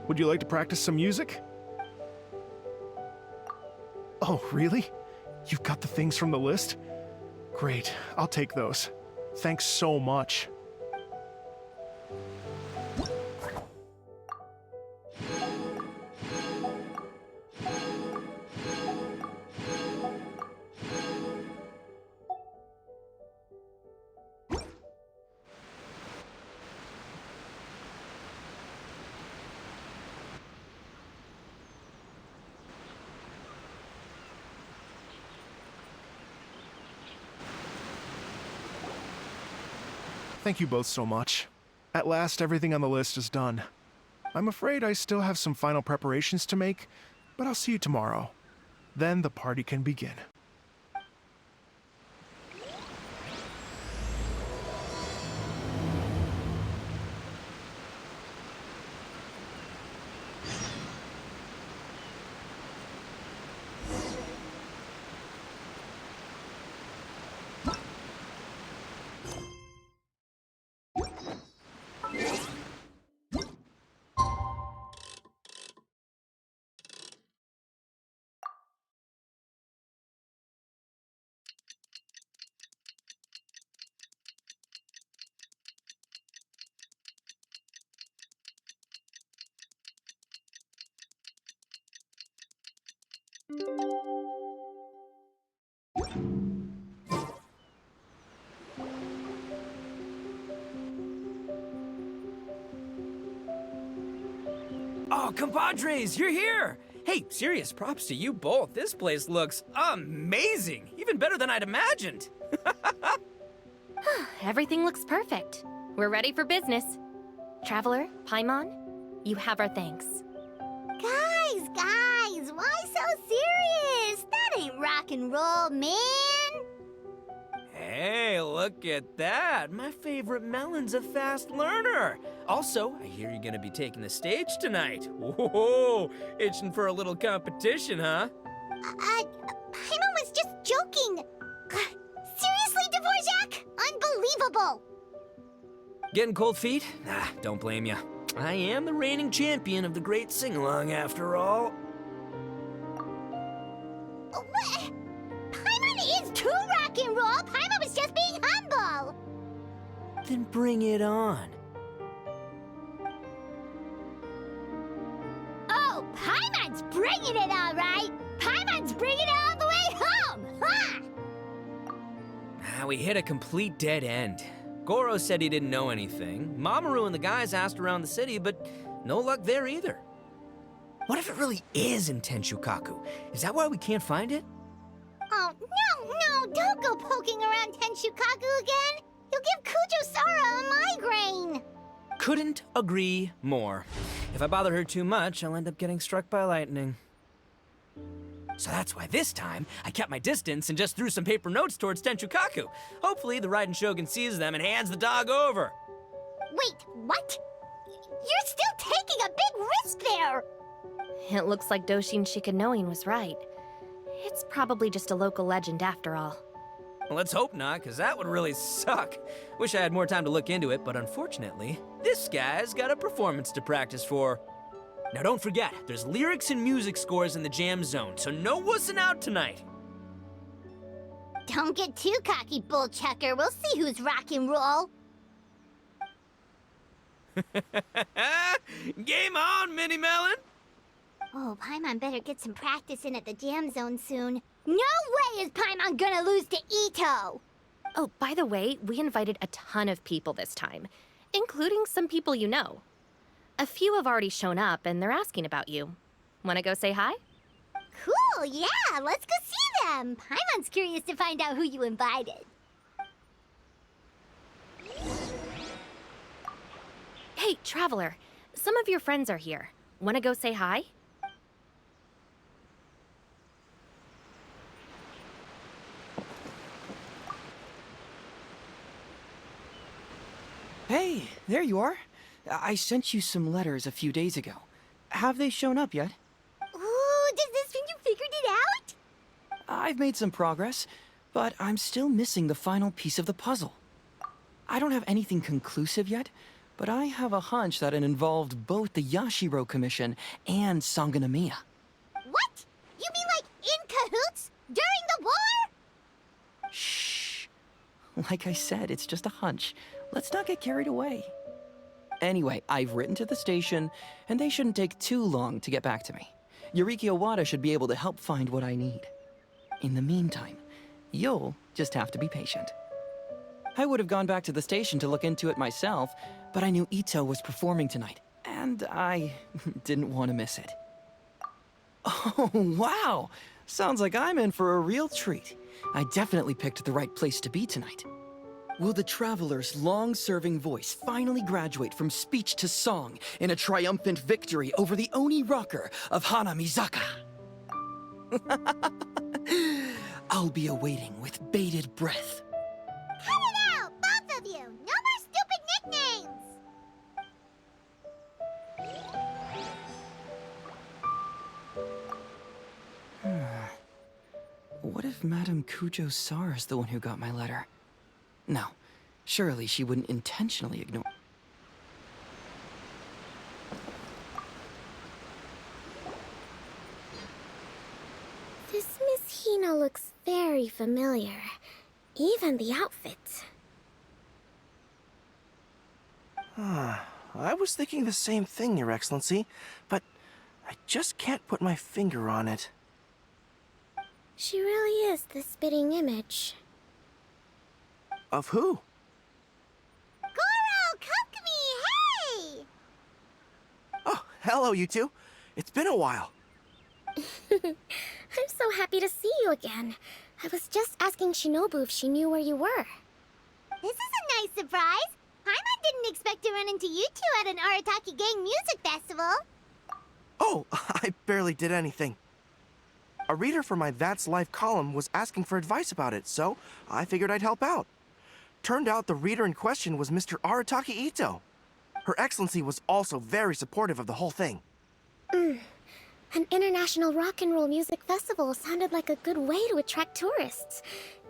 Would you like to practice some music? Oh, really? You've got the things from the list? Great, I'll take those. Thanks so much. Thank you both so much. At last, everything on the list is done. I'm afraid I still have some final preparations to make, but I'll see you tomorrow. Then the party can begin. Oh, compadres, you're here! Hey, serious props to you both. This place looks amazing! Even better than I'd imagined! Everything looks perfect. We're ready for business. Traveler, Paimon, you have our thanks. Guys, why so serious? That ain't rock and roll, man! Hey, look at that! My favorite melon's a fast learner! Also, I hear you're gonna be taking the stage tonight. Whoa, itching for a little competition, huh? Paimon was just joking! Seriously, Dvorak? Unbelievable! Getting cold feet? Nah, don't blame ya. I am the reigning champion of the great sing-along, after all. What? Paimon is too rock and roll! Paimon was just being humble! Then bring it on. Oh, Paimon's bringing it all right! Paimon's bringing it all the way home! Ha! We hit a complete dead end. Goro said he didn't know anything. Mamoru and the guys asked around the city, but no luck there either. What if it really is in Tenshukaku? Is that why we can't find it? Oh, no, don't go poking around Tenshukaku again! You'll give Kujo-Sara a migraine! Couldn't agree more. If I bother her too much, I'll end up getting struck by lightning. So that's why this time, I kept my distance and just threw some paper notes towards Tenshukaku. Hopefully, the Raiden Shogun sees them and hands the dog over. Wait, what? You're still taking a big risk there! It looks like Doshin Shikanoin was right. It's probably just a local legend after all. Well, let's hope not, because that would really suck. Wish I had more time to look into it, but unfortunately, this guy's got a performance to practice for. Now don't forget, there's lyrics and music scores in the jam zone, so no wussing out tonight. Don't get too cocky, bullchucker. We'll see who's rock and roll. Game on, Mini Melon! Oh, Paimon better get some practice in at the jam zone soon. No way is Paimon gonna lose to Ito! Oh, by the way, we invited a ton of people this time, including some people you know. A few have already shown up, and they're asking about you. Wanna go say hi? Cool, yeah, let's go see them. Paimon's curious to find out who you invited. Hey, Traveler, some of your friends are here. Wanna go say hi? Hey, there you are. I sent you some letters a few days ago. Have they shown up yet? Ooh, does this mean you figured it out? I've made some progress, but I'm still missing the final piece of the puzzle. I don't have anything conclusive yet, but I have a hunch that it involved both the Yashiro Commission and Sangonomiya. What? You mean like in cahoots? During the war? Shh. Like I said, it's just a hunch. Let's not get carried away. Anyway, I've written to the station, and they shouldn't take too long to get back to me. Yuriki Owada should be able to help find what I need. In the meantime, you'll just have to be patient. I would have gone back to the station to look into it myself, but I knew Ito was performing tonight, and I didn't want to miss it. Oh, wow! Sounds like I'm in for a real treat. I definitely picked the right place to be tonight. Will the Traveler's long-serving voice finally graduate from speech to song in a triumphant victory over the Oni rocker of Hanamizaka? I'll be awaiting with bated breath. Cut it out, both of you! No more stupid nicknames! What if Madame Kujo-Sar is the one who got my letter? No, surely she wouldn't intentionally ignore. This Miss Hina looks very familiar. Even the outfit. I was thinking the same thing, Your Excellency, but I just can't put my finger on it. She really is the spitting image. Of who? Goro, Kokumi, hey! Oh, hello, you two. It's been a while. I'm so happy to see you again. I was just asking Shinobu if she knew where you were. This is a nice surprise. Paimon didn't expect to run into you two at an Arataki gang music festival. Oh, I barely did anything. A reader for my That's Life column was asking for advice about it, so I figured I'd help out. Turned out the reader in question was Mr. Arataki Ito. Her Excellency was also very supportive of the whole thing. An international rock and roll music festival sounded like a good way to attract tourists.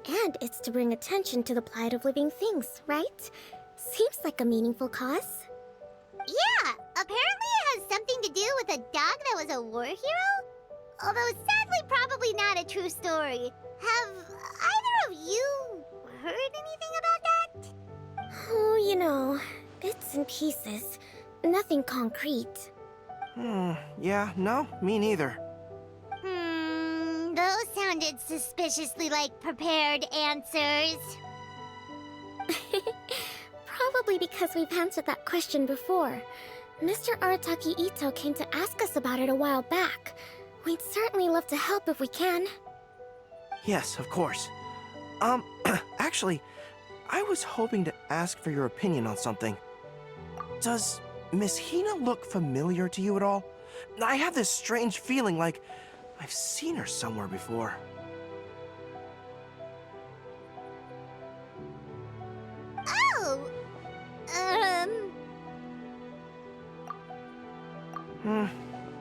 And it's to bring attention to the plight of living things, right? Seems like a meaningful cause. Yeah, apparently it has something to do with a dog that was a war hero? Although sadly probably not a true story. Have either of you heard anything about that? Oh, you know, bits and pieces. Nothing concrete. Yeah, no, me neither. Those sounded suspiciously like prepared answers. Probably because we've answered that question before. Mr. Arataki Ito came to ask us about it a while back. We'd certainly love to help if we can. Yes, of course. Actually, I was hoping to ask for your opinion on something. Does Miss Hina look familiar to you at all? I have this strange feeling like I've seen her somewhere before. Oh!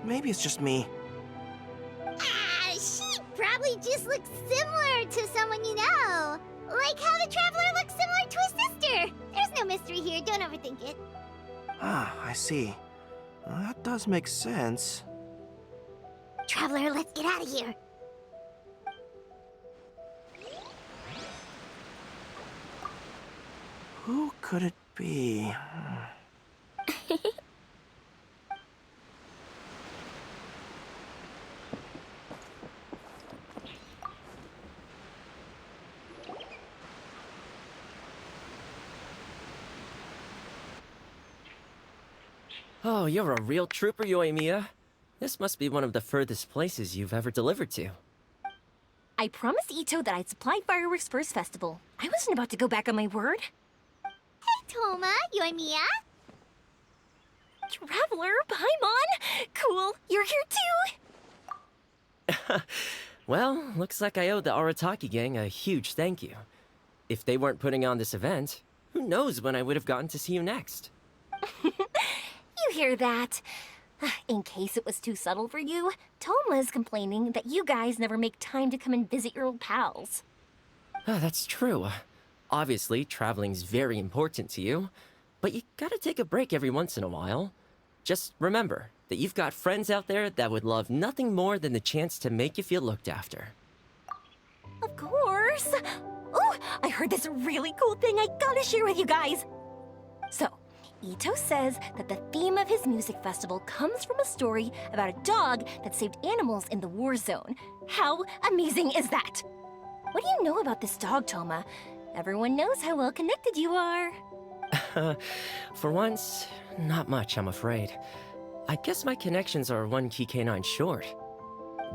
Maybe it's just me. She probably just looks similar to someone you know. Like how the Traveler looks similar to his sister. There's no mystery here, don't overthink it. Ah, I see. That does make sense. Traveler, let's get out of here. Who could it be? Oh, you're a real trooper, Yoimiya. This must be one of the furthest places you've ever delivered to. I promised Ito that I'd supply fireworks for his festival. I wasn't about to go back on my word. Hey, Toma, Yoimiya. Traveler, Paimon! Cool, you're here too! Well, looks like I owe the Arataki gang a huge thank you. If they weren't putting on this event, who knows when I would have gotten to see you next. You hear that? In case it was too subtle for you, Toma's complaining that you guys never make time to come and visit your old pals. That's true. Obviously, traveling's very important to you, but you gotta take a break every once in a while. Just remember that you've got friends out there that would love nothing more than the chance to make you feel looked after. Of course. Oh, I heard this really cool thing I gotta share with you guys. So, Ito says that the theme of his music festival comes from a story about a dog that saved animals in the war zone. How amazing is that? What do you know about this dog, Toma? Everyone knows how well connected you are. For once, not much, I'm afraid. I guess my connections are one key canine short.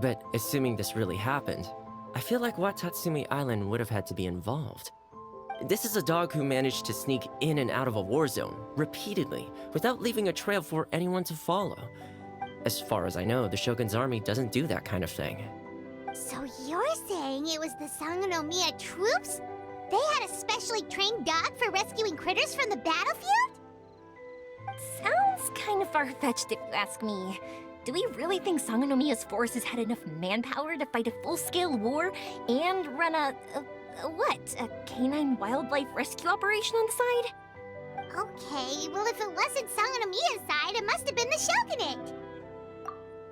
But assuming this really happened, I feel like Watatsumi Island would have had to be involved. This is a dog who managed to sneak in and out of a war zone, repeatedly, without leaving a trail for anyone to follow. As far as I know, the Shogun's army doesn't do that kind of thing. So you're saying it was the Sangonomiya troops? They had a specially trained dog for rescuing critters from the battlefield? Sounds kind of far-fetched if you ask me. Do we really think Sangonomiya's forces had enough manpower to fight a full-scale war and run a canine wildlife rescue operation on the side? Okay, well if it wasn't Sangonomiya's side, it must have been the Shogunate.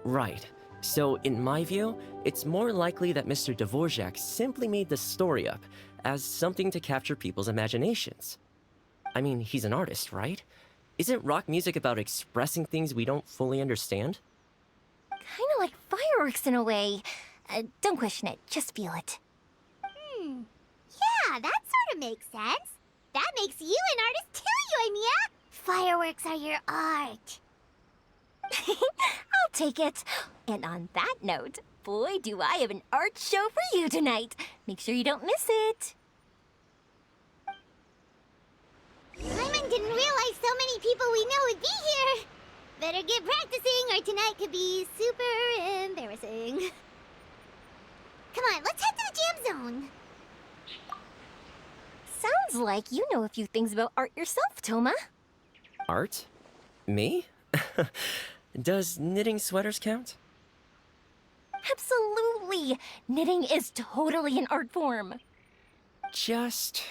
Right. So, in my view, it's more likely that Mr. Dvorak simply made the story up as something to capture people's imaginations. I mean, he's an artist, right? Isn't rock music about expressing things we don't fully understand? Kinda like fireworks in a way. Don't question it, just feel it. Yeah, that sort of makes sense. That makes you an artist too, Yoimiya. Fireworks are your art. I'll take it. And on that note, boy, do I have an art show for you tonight. Make sure you don't miss it. Paimon didn't realize so many people we know would be here. Better get practicing or tonight could be super embarrassing. Come on, let's head to the jam zone. Sounds like you know a few things about art yourself, Toma. Art? Me? Does knitting sweaters count? Absolutely! Knitting is totally an art form. Just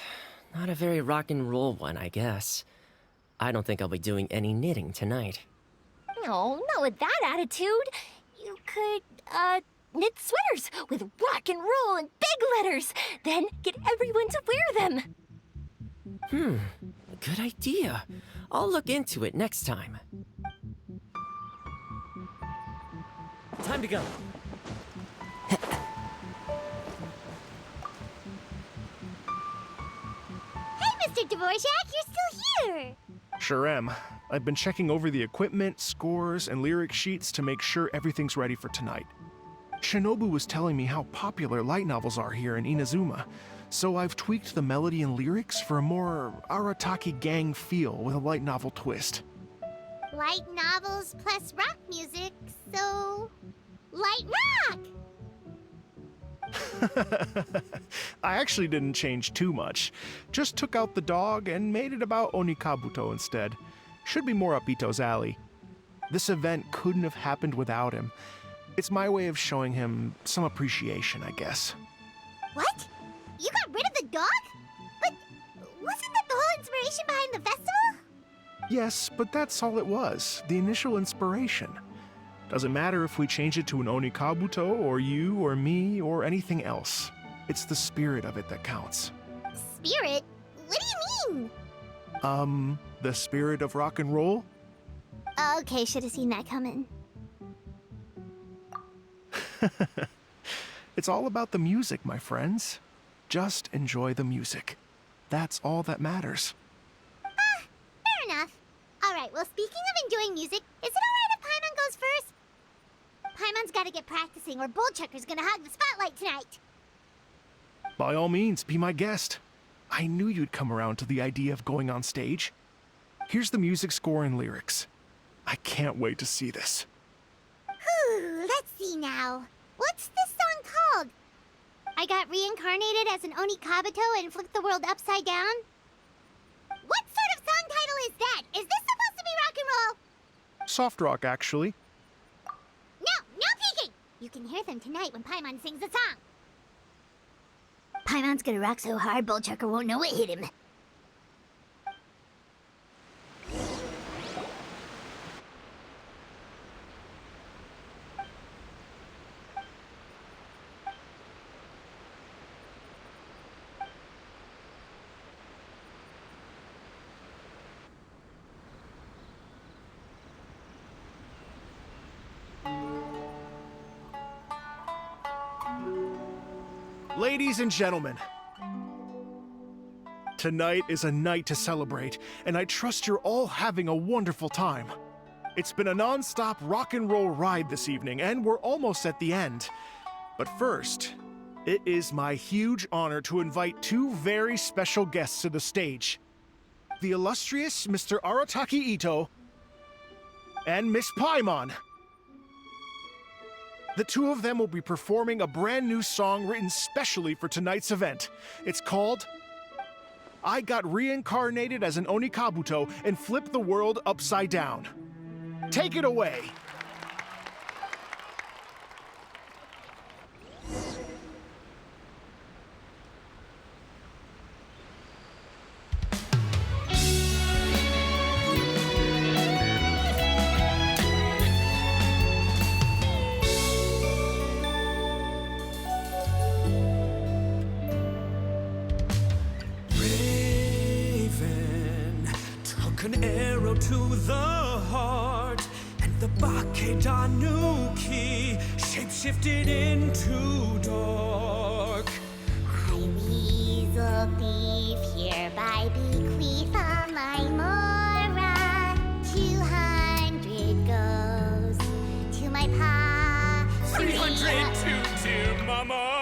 not a very rock and roll one, I guess. I don't think I'll be doing any knitting tonight. No, not with that attitude. You could, knit sweaters with rock and roll and big letters, then get everyone to wear them. Good idea. I'll look into it next time. Time to go. Hey, Mr. Dvorak, you're still here. Sure am. I've been checking over the equipment, scores, and lyric sheets to make sure everything's ready for tonight. Shinobu was telling me how popular light novels are here in Inazuma, so I've tweaked the melody and lyrics for a more Arataki gang feel with a light novel twist. Light novels plus rock music, so... light rock! I actually didn't change too much. Just took out the dog and made it about Onikabuto instead. Should be more up Ito's alley. This event couldn't have happened without him. It's my way of showing him some appreciation, I guess. What? You got rid of the dog? But wasn't that the whole inspiration behind the festival? Yes, but that's all it was, the initial inspiration. Doesn't matter if we change it to an Onikabuto, or you, or me, or anything else. It's the spirit of it that counts. Spirit? What do you mean? The spirit of rock and roll? Okay, should have seen that coming. It's all about the music, my friends. Just enjoy the music. That's all that matters. Fair enough. Alright, well, speaking of enjoying music, is it alright if Paimon goes first? Paimon's gotta get practicing, or Bullchucker's gonna hog the spotlight tonight. By all means, be my guest. I knew you'd come around to the idea of going on stage. Here's the music score and lyrics. I can't wait to see this. Whew, let's see now. What's this song called? I got reincarnated as an Onikabuto and flipped the world upside down? What sort of song title is that? Is this supposed to be rock and roll? Soft rock, actually. No peeking! You can hear them tonight when Paimon sings the song. Paimon's gonna rock so hard, Bullchucker won't know what hit him. Ladies and gentlemen, tonight is a night to celebrate, and I trust you're all having a wonderful time. It's been a non-stop rock and roll ride this evening, and we're almost at the end. But first, it is my huge honor to invite two very special guests to the stage. The illustrious Mr. Arataki Ito and Miss Paimon. The two of them will be performing a brand new song written specially for tonight's event. It's called I Got Reincarnated as an Onikabuto and Flipped the World Upside Down. Take it away! An arrow to the heart, and the Bag.II shape-shifted into dark. I weasel thief, hereby bequeath all my mora. 200 goes to my pa. 300 to dear mama.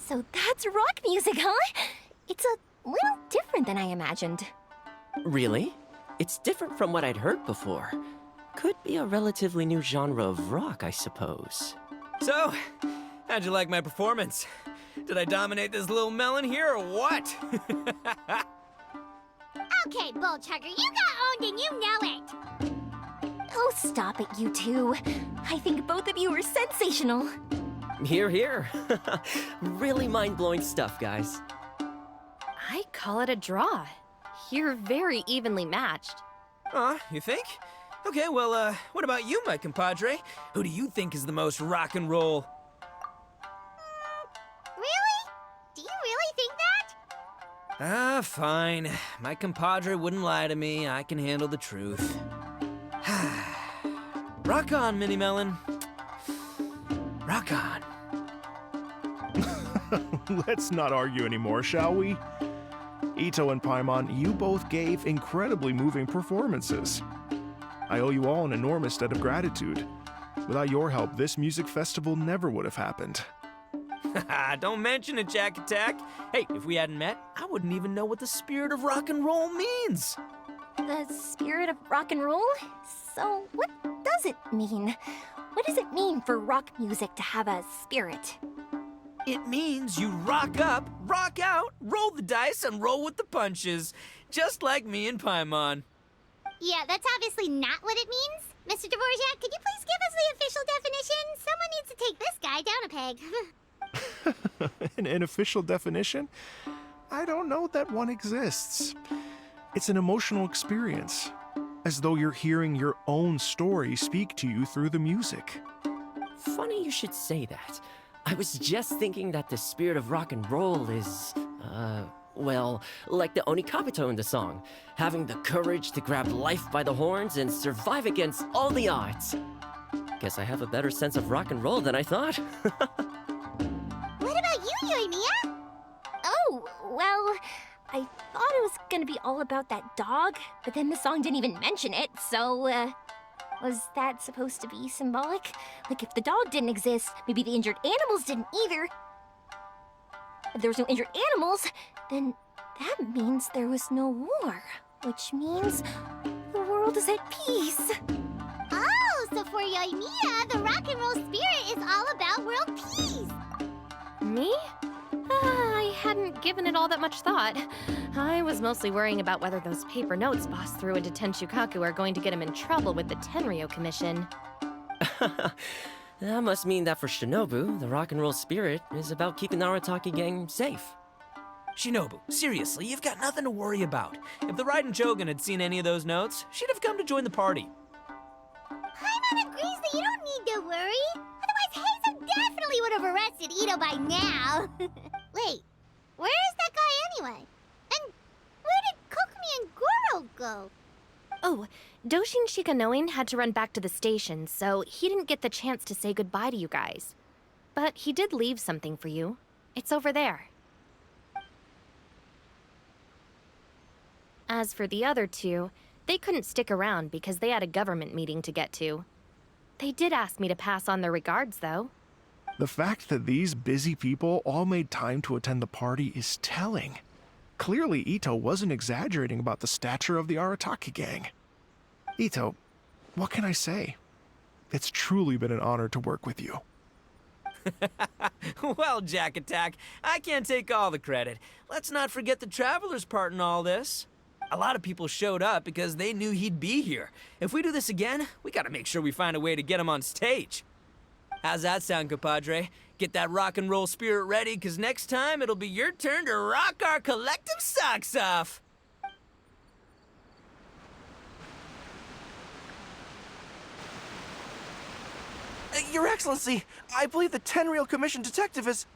So that's rock music, huh? It's a little different than I imagined. Really? It's different from what I'd heard before. Could be a relatively new genre of rock, I suppose. So, how'd you like my performance? Did I dominate this little melon here or what? Okay, Bull Chugger, you got owned and you know it. Oh, stop it, you two. I think both of you are sensational. Here, here. Really mind-blowing stuff, guys. I call it a draw. You're very evenly matched. You think? Okay, well, what about you, my compadre? Who do you think is the most rock and roll? Really? Do you really think that? Fine. My compadre wouldn't lie to me. I can handle the truth. Rock on, Mini Melon. Rock on. Let's not argue anymore, shall we? Ito and Paimon, you both gave incredibly moving performances. I owe you all an enormous debt of gratitude. Without your help, this music festival never would have happened. Don't mention it, Jack Attack. Hey, if we hadn't met, I wouldn't even know what the spirit of rock and roll means. The spirit of rock and roll? So what does it mean? What does it mean for rock music to have a spirit? It means you rock up, rock out, roll the dice, and roll with the punches. Just like me and Paimon. Yeah, that's obviously not what it means. Mr. Dvorak, could you please give us the official definition? Someone needs to take this guy down a peg. An official definition? I don't know that one exists. It's an emotional experience, as though you're hearing your own story speak to you through the music. Funny you should say that. I was just thinking that the spirit of rock and roll is, well, like the Onikabuto in the song, having the courage to grab life by the horns and survive against all the odds. Guess I have a better sense of rock and roll than I thought. What about you, Yoimiya? Oh, well, I thought it was gonna be all about that dog, but then the song didn't even mention it, so, was that supposed to be symbolic? Like, if the dog didn't exist, maybe the injured animals didn't either. If there was no injured animals, then that means there was no war, which means the world is at peace. Oh, so for Yoimiya, the rock and roll spirit is all about world peace. Me? I hadn't given it all that much thought. I was mostly worrying about whether those paper notes Boss threw into Tenchukaku are going to get him in trouble with the Tenryo Commission. That must mean that for Shinobu, the rock and roll spirit is about keeping the Arataki gang safe. Shinobu, seriously, you've got nothing to worry about. If the Raiden Shogun had seen any of those notes, she'd have come to join the party. Paimon agrees that you don't need to worry. Otherwise, Heizo definitely would have arrested Ito by now. Wait, where is that guy anyway? And where did Kokumi and Goro go? Oh, Doshin Shikanoin had to run back to the station, so he didn't get the chance to say goodbye to you guys. But he did leave something for you. It's over there. As for the other two, they couldn't stick around because they had a government meeting to get to. They did ask me to pass on their regards, though. The fact that these busy people all made time to attend the party is telling. Clearly, Ito wasn't exaggerating about the stature of the Arataki gang. Ito, what can I say? It's truly been an honor to work with you. Well, Jack Attack, I can't take all the credit. Let's not forget the Traveler's part in all this. A lot of people showed up because they knew he'd be here. If we do this again, we gotta make sure we find a way to get him on stage. How's that sound, compadre? Get that rock and roll spirit ready, because next time it'll be your turn to rock our collective socks off. Your Excellency, I believe the Tenryo Commission detective is...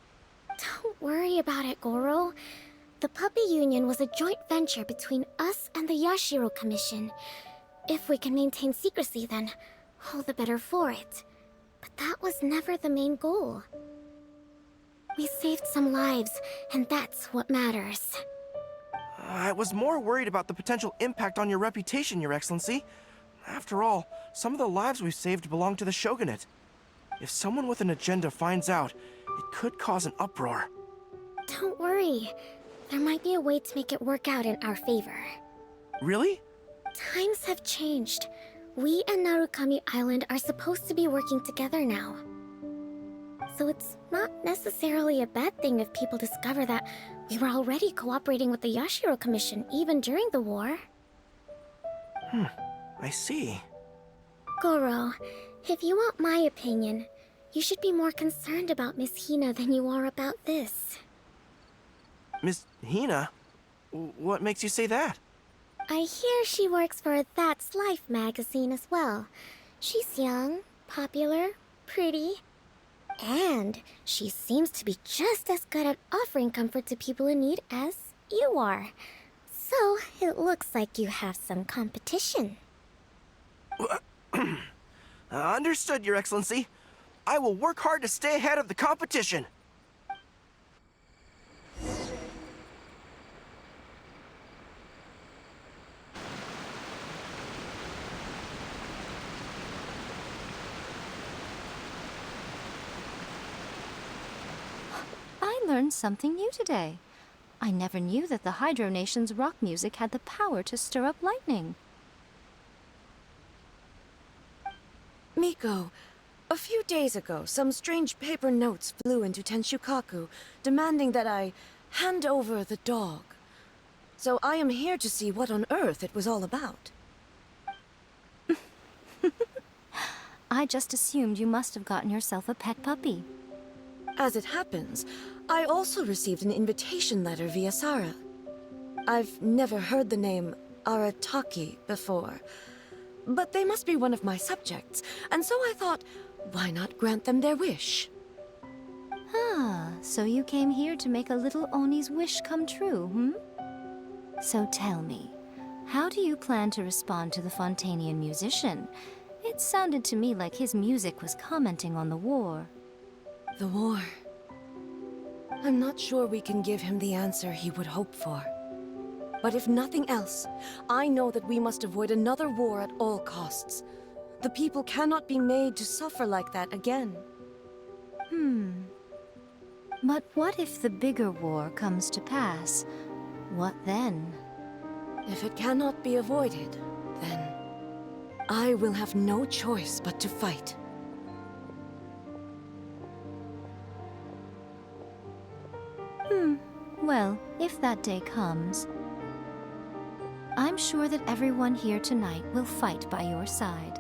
Don't worry about it, Goro. The Puppy Union was a joint venture between us and the Yashiro Commission. If we can maintain secrecy, then all the better for it. But that was never the main goal. We saved some lives, and that's what matters. I was more worried about the potential impact on your reputation, Your Excellency. After all, some of the lives we've saved belong to the Shogunate. If someone with an agenda finds out, it could cause an uproar. Don't worry. There might be a way to make it work out in our favor. Really? Times have changed. We and Narukami Island are supposed to be working together now. So it's not necessarily a bad thing if people discover that we were already cooperating with the Yashiro Commission even during the war. I see. Goro, if you want my opinion, you should be more concerned about Miss Hina than you are about this. Miss Hina? What makes you say that? I hear she works for That's Life magazine as well. She's young, popular, pretty, and she seems to be just as good at offering comfort to people in need as you are. So it looks like you have some competition. Understood, Your Excellency. I will work hard to stay ahead of the competition. I learned something new today. I never knew that the Hydro Nation's rock music had the power to stir up lightning. Miko, a few days ago, some strange paper notes flew into Tenchukaku, demanding that I hand over the dog. So I am here to see what on earth it was all about. I just assumed you must have gotten yourself a pet puppy. As it happens, I also received an invitation letter via Sara. I've never heard the name Arataki before, but they must be one of my subjects, and so I thought, why not grant them their wish? Ah, so you came here to make a little Oni's wish come true, hmm? So tell me, how do you plan to respond to the Fontanian musician? It sounded to me like his music was commenting on the war. The war. I'm not sure we can give him the answer he would hope for. But if nothing else, I know that we must avoid another war at all costs. The people cannot be made to suffer like that again. But what if the bigger war comes to pass? What then? If it cannot be avoided, then I will have no choice but to fight. Well, if that day comes, I'm sure that everyone here tonight will fight by your side.